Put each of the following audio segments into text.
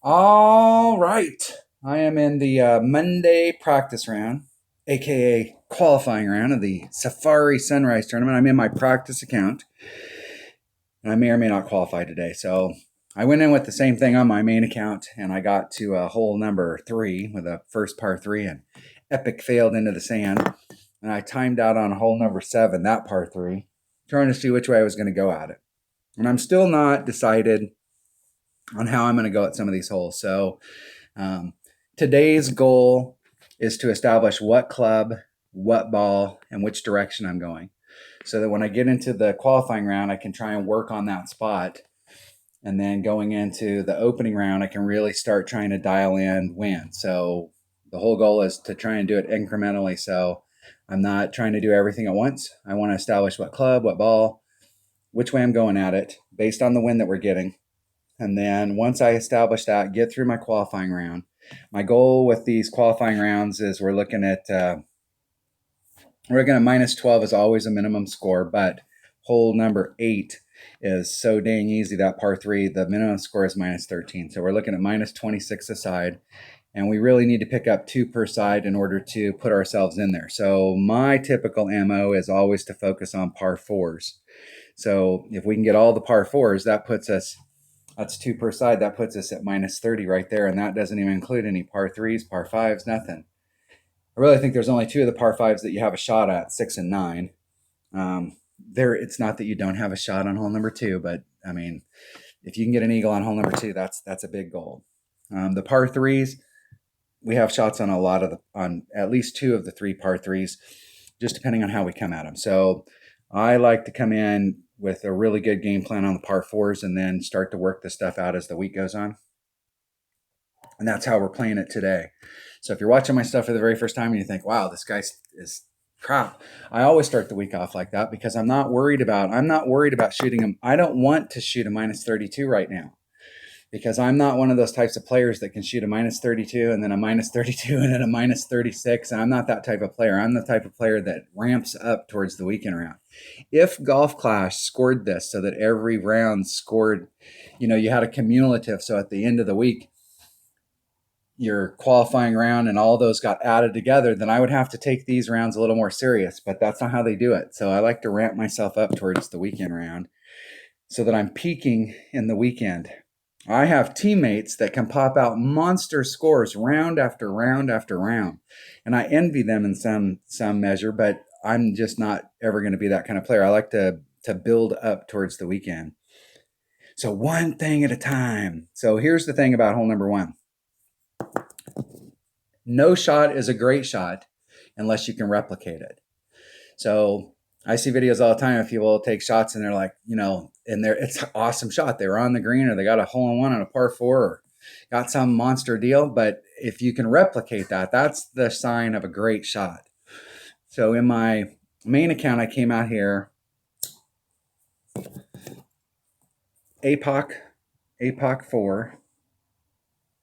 All right. I am in the Monday practice round, aka qualifying round of the Safari Sunrise Tournament. I'm in my practice account, and I may or may not qualify today. So I went in with the same thing on my main account, and I got to hole number 3 with a first par 3 and epic failed into the sand. And I timed out on hole number 7, that par 3, trying to see which way I was going to go at it. And I'm still not decided on how I'm going to go at some of these holes. So um, today's goal is to establish what club, what ball, and which direction I'm going, so that when I get into the qualifying round, I can try and work on that spot. And then going into the opening round, I can really start trying to dial in wind. So the whole goal is to try and do it incrementally. So I'm not trying to do everything at once. I want to establish what club, what ball, which way I'm going at it based on the wind that we're getting. And then once I establish that, get through my qualifying round. My goal with these qualifying rounds is we're looking at minus 12 is always a minimum score, but hole number 8 is so dang easy, that par 3, the minimum score is minus 13. So we're looking at minus 26 aside, and we really need to pick up 2 per side in order to put ourselves in there. So my typical MO is always to focus on par 4s. So if we can get all the par 4s, that's 2 per side. That puts us at minus 30 right there. And that doesn't even include any par 3s, par 5s, nothing. I really think there's only 2 of the par 5s that you have a shot at, 6 and 9. It's not that you don't have a shot on hole number 2, but I mean, if you can get an eagle on hole number 2, that's a big goal. The par 3s, we have shots on on at least 2 of the 3 par 3s, just depending on how we come at them. So I like to come in with a really good game plan on the par 4s and then start to work the stuff out as the week goes on. And that's how we're playing it today. So if you're watching my stuff for the very first time and you think, wow, this guy is crap, I always start the week off like that because I'm not worried about shooting him. I don't want to shoot a minus 32 right now, because I'm not one of those types of players that can shoot a minus 32 and then a minus 32 and then a minus 36. And I'm not that type of player. I'm the type of player that ramps up towards the weekend round. If Golf Clash scored this so that every round scored, you had a cumulative. So at the end of the week, your qualifying round and all those got added together, then I would have to take these rounds a little more serious, but that's not how they do it. So I like to ramp myself up towards the weekend round so that I'm peaking in the weekend. I have teammates that can pop out monster scores round after round after round, and I envy them in some measure, but I'm just not ever going to be that kind of player. I like to build up towards the weekend. So one thing at a time. So here's the thing about hole number 1. No shot is a great shot unless you can replicate it. So I see videos all the time of people take shots and they're like, it's an awesome shot. They were on the green or they got a hole in one on a par 4 or got some monster deal. But if you can replicate that, that's the sign of a great shot. So in my main account, I came out here, APOC 4.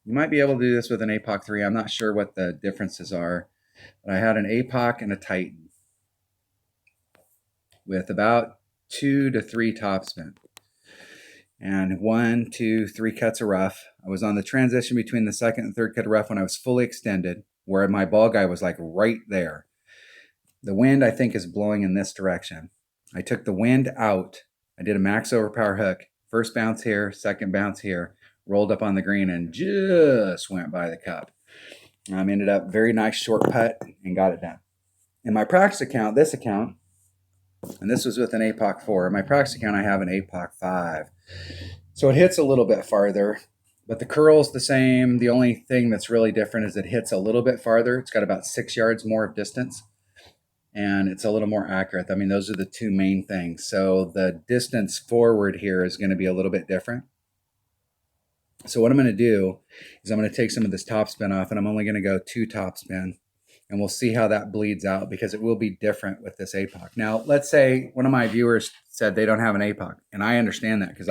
You might be able to do this with an APOC 3. I'm not sure what the differences are, but I had an APOC and a Titan with about 2 to 3 topspin and 1, 2, 3 cuts of rough. I was on the transition between the second and third cut of rough when I was fully extended, where my ball guy was like right there. The wind, I think, is blowing in this direction. I took the wind out. I did a max overpower hook. First bounce here, second bounce here, rolled up on the green and just went by the cup. Ended up very nice short putt and got it done. In my practice account, this account, and this was with an APOC 4. In my practice account, I have an APOC 5. So it hits a little bit farther, but the curl's the same. The only thing that's really different is it hits a little bit farther. It's got about 6 yards more of distance, and it's a little more accurate. I mean, those are the 2 main things. So the distance forward here is going to be a little bit different. So what I'm going to do is I'm going to take some of this topspin off, and I'm only going to go 2 topspin. And we'll see how that bleeds out, because it will be different with this APOC. Now, let's say one of my viewers said they don't have an APOC, and I understand that because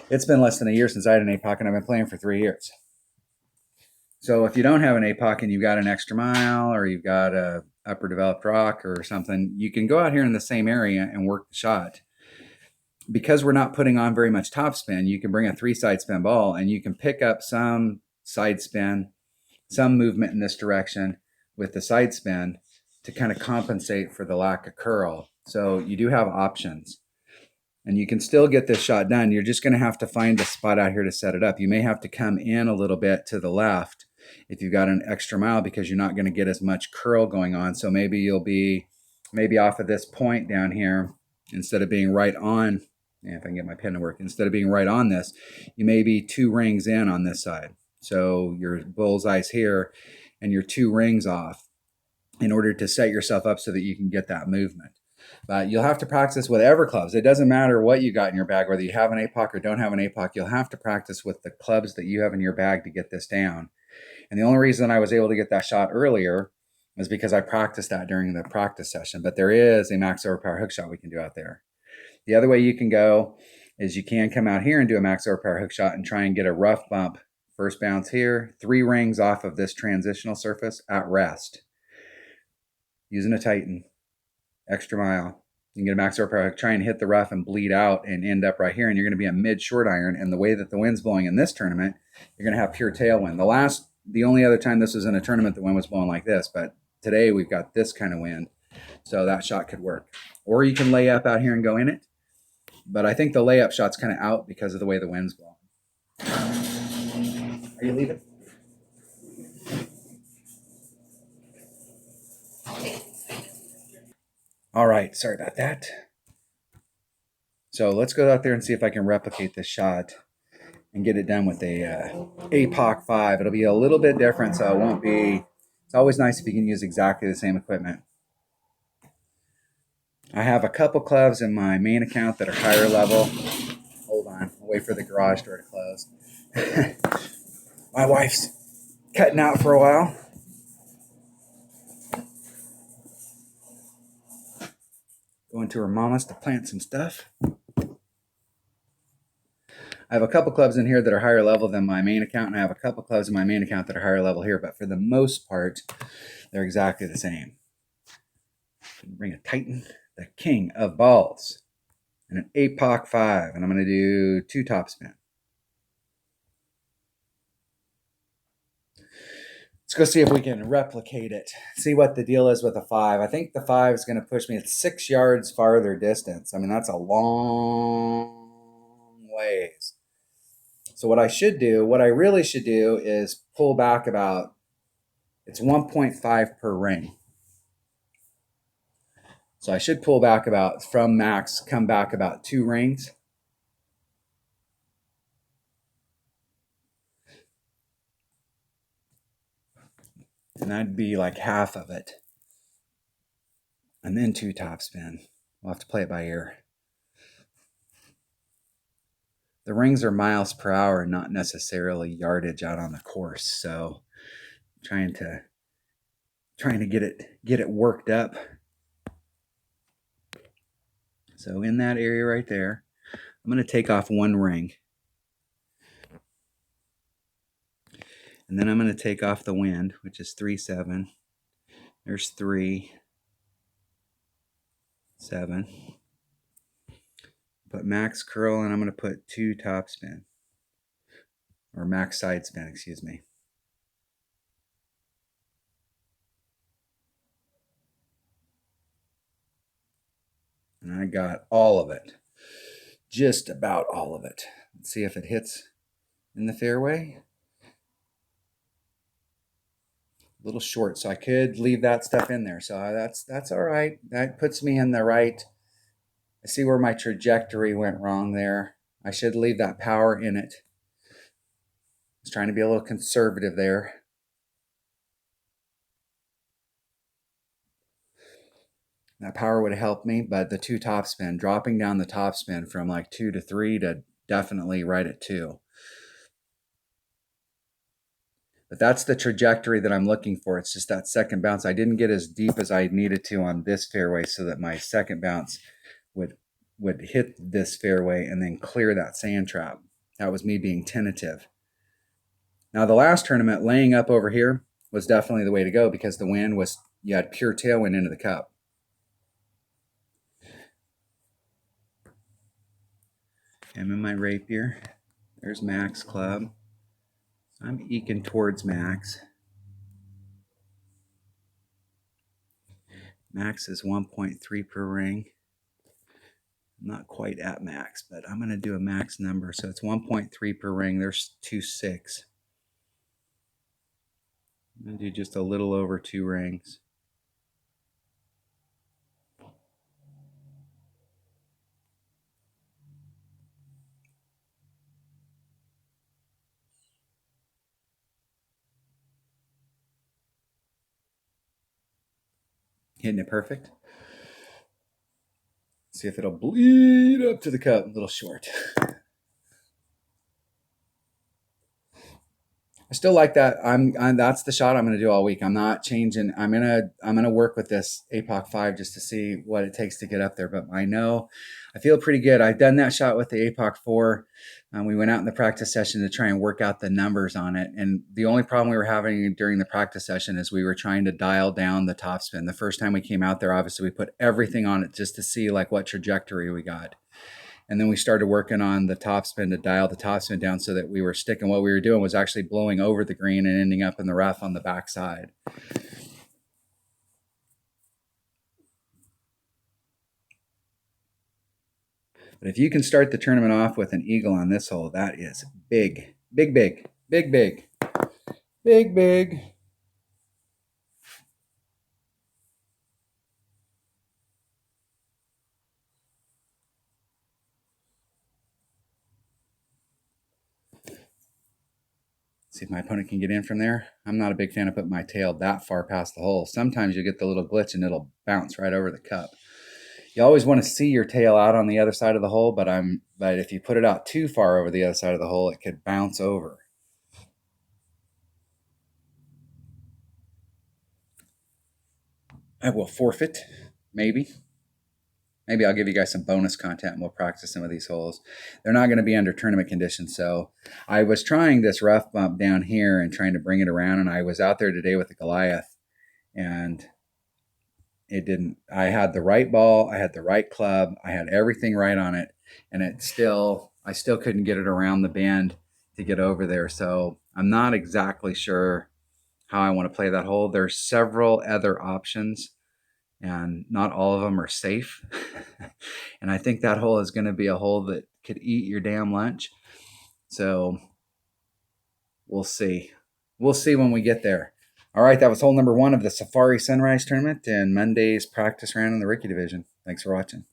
it's been less than a year since I had an APOC, and I've been playing for 3 years. So if you don't have an APOC and you've got an extra mile or you've got a upper developed rock or something, you can go out here in the same area and work the shot. because we're not putting on very much topspin, you can bring a 3 side spin ball and you can pick up some side spin, some movement in this direction with the side spin to kind of compensate for the lack of curl. So you do have options. And you can still get this shot done. You're just going to have to find a spot out here to set it up. You may have to come in a little bit to the left if you've got an extra mile because you're not going to get as much curl going on. So maybe you'll be off of this point down here instead of being right on. If I can get my pen to work, instead of being right on this, you may be 2 rings in on this side. So your bullseye's here and you're 2 rings off in order to set yourself up so that you can get that movement. But you'll have to practice with whatever clubs. It doesn't matter what you got in your bag, whether you have an APOC or don't have an APOC, you'll have to practice with the clubs that you have in your bag to get this down. And the only reason I was able to get that shot earlier is because I practiced that during the practice session. But there is a max overpower hook shot we can do out there. The other way you can go is you can come out here and do a max overpower hook shot and try and get a rough bump. First bounce here, 3 rings off of this transitional surface at rest. Using a Titan, extra mile. You can get a max overpower hook, try and hit the rough and bleed out and end up right here. And you're going to be a mid short iron. And the way that the wind's blowing in this tournament, you're going to have pure tailwind. The only other time this was in a tournament, the wind was blowing like this. But today we've got this kind of wind. So that shot could work. Or you can lay up out here and go in it. But I think the layup shot's kind of out because of the way the wind's blowing. Are you leaving? All right, sorry about that. So let's go out there and see if I can replicate this shot and get it done with a APOC 5. It'll be a little bit different, so it won't be. It's always nice if you can use exactly the same equipment. I have a couple clubs in my main account that are higher level. Hold on, I'll wait for the garage door to close. My wife's cutting out for a while. Going to her mama's to plant some stuff. I have a couple clubs in here that are higher level than my main account, and I have a couple clubs in my main account that are higher level here, but for the most part, they're exactly the same. Bring a Titan, the king of balls, and an APOC 5, and I'm going to do 2 topspin. Let's go see if we can replicate it. See what the deal is with a 5. I think the 5 is going to push me at 6 yards farther distance. I mean, that's a long ways. So what I really should do is pull back about, it's 1.5 per ring. So I should pull back about from max, come back about 2 rings. And that'd be like half of it. And then 2 topspin. We'll have to play it by ear. The rings are miles per hour, not necessarily yardage out on the course. So trying to get it worked up. So in that area right there, I'm going to take off 1 ring. And then I'm going to take off the wind, which is 3, 7. There's 3, 7. Put max curl, and I'm going to put 2 topspin. Or max side spin, excuse me. And I got all of it. Just about all of it. Let's see if it hits in the fairway. A little short, so I could leave that stuff in there. So that's all right. That puts me in the right. I see where my trajectory went wrong there. I should leave that power in it. I was trying to be a little conservative there. That power would have helped me, but the 2 topspin, dropping down the topspin from like 2 to 3 to definitely right at 2. But that's the trajectory that I'm looking for. It's just that second bounce. I didn't get as deep as I needed to on this fairway so that my second bounce would hit this fairway and then clear that sand trap. That was me being tentative. Now the last tournament, laying up over here was definitely the way to go because the wind was, you had pure tailwind into the cup. I'm in my rapier. There's max club. I'm eking towards max. Max is 1.3 per ring. I'm not quite at max, but I'm going to do a max number. So it's 1.3 per ring. There's 2.6. I'm going to do just a little over 2 rings. Hitting it perfect. See if it'll bleed up to the cup. A little short. I still like that. That's the shot I'm going to do all week. I'm not changing. I'm gonna work with this APOC 5 just to see what it takes to get up there. But I know I feel pretty good. I've done that shot with the APOC 4. We went out in the practice session to try and work out the numbers on it. And the only problem we were having during the practice session is we were trying to dial down the topspin. The first time we came out there, obviously we put everything on it just to see like what trajectory we got. And then we started working on the topspin to dial the topspin down so that we were sticking. What we were doing was actually blowing over the green and ending up in the rough on the backside. But if you can start the tournament off with an eagle on this hole, that is big, big, big, big, big, big, big. See if my opponent can get in from there. I'm not a big fan of putting my tail that far past the hole. Sometimes you get the little glitch and it'll bounce right over the cup. You always want to see your tail out on the other side of the hole, but if you put it out too far over the other side of the hole, it could bounce over. I will forfeit, maybe. Maybe I'll give you guys some bonus content and we'll practice some of these holes. They're not going to be under tournament conditions. So I was trying this rough bump down here and trying to bring it around. And I was out there today with the Goliath and it didn't. I had the right ball. I had the right club. I had everything right on it. And I still couldn't get it around the bend to get over there. So I'm not exactly sure how I want to play that hole. There's several other options and not all of them are safe. And I think that hole is going to be a hole that could eat your damn lunch. So we'll see. We'll see when we get there. All right, that was hole number 1 of the Safari Sunrise Tournament and Monday's practice round in the Rookie Division. Thanks for watching.